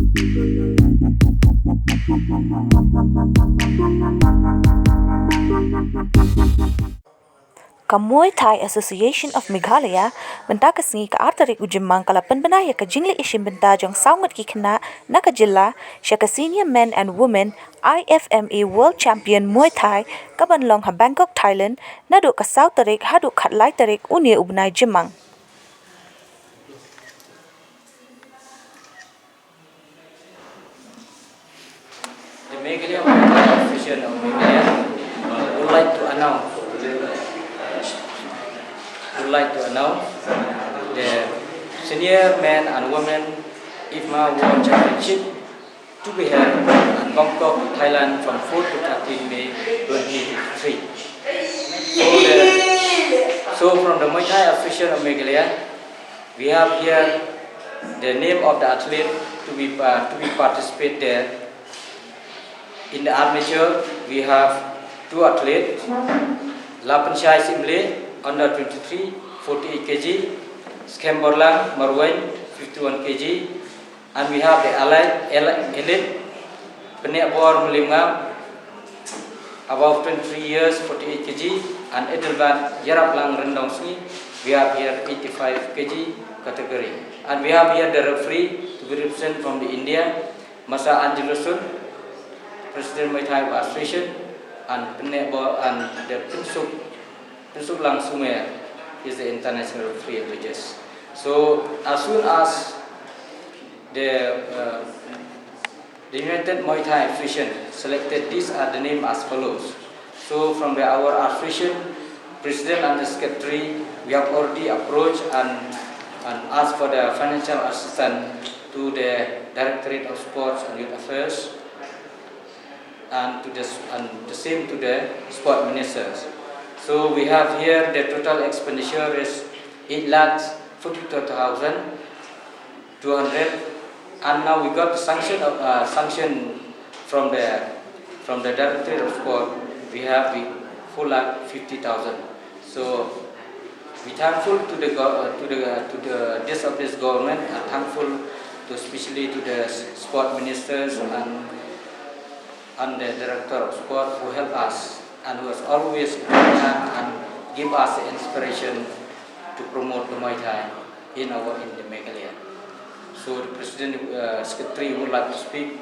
Muay Thai Association of Meghalaya benta kasngi ka artarik ujimang kalapan benaya ka jingli isim benta jong saungat ki kena naka jilla shaka senior men and women IFMA World Champion Muay Thai ka banlong ha Bangkok Thailand nado ka sau tarik hadu khatlai tarik unia ubnai jimang. The Meghalaya Muay Thai Association of Meghalaya would like to announce the senior men and women IFMA World Championship to be held in Bangkok, Thailand from 4 to 13 May 2023. So from the Muay Thai Association of Meghalaya, we have here the name of the athlete to be participate there. In the armature, we have 2 athletes, Lapanchai Simle, under 23, 48 kg, Skemborlang Marwain, 51 kg, and we have the elite, Penekbor Melingam, above 23 years, 48 kg, and Edelban Yaraplang Rendongsni, we have here 85 kg category. And we have here the referee to be represented from the India, Masa Angelosun, President Muay Thai Association, and Penekbor and the Prinsuk Lang Sumer is the international referee of the judges. So as soon as the United Muay Thai Association selected, these are the names as follows. So from our association, President and the Secretary, we have already approached and asked for the financial assistance to the Directorate of Sports and Youth Affairs and the same to the sport ministers. So we have here the total expenditure is 8,42,200, and now we got the sanction from the Directorate of Sport. We have 4,50,000. So we thankful to the this government, and thankful to especially to the sport ministers and the Director of Sport who help us and who has always and give us the inspiration to promote the Muay Thai in the Meghalaya. So the President Secretary would like to speak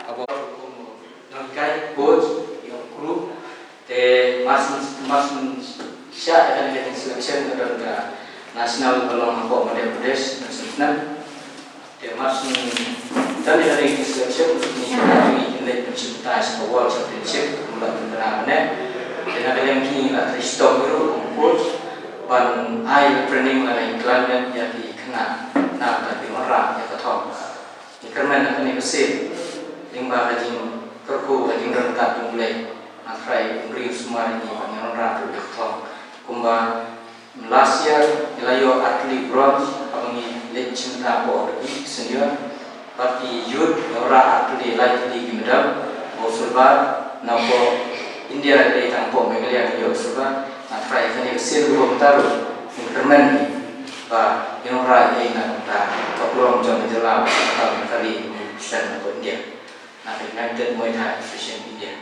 about coach, your group, the academic selection of the National Balong Madhya Pradesh National. The academic selection in the World Championship dan yang kini stop dulu coach ban ai training la incline ya di kena na ta di ora ya ka thong ni kermen na ni kese ling ba ka jing kerku ka jing ran ka tung le na try bri sumari ni ban yang ora tu ka thong kumba last year ilayo atlet bronze abangi le cinta bo di senior tapi youth ora atlet lai di medal bo surba na bo India dari tanpa Meghalaya yang serba, nak try kan yang selu taruh increment bah yang orang yang nak tolong jangan jelas atau kali stand untuk India, nak United Muay Thai Association India.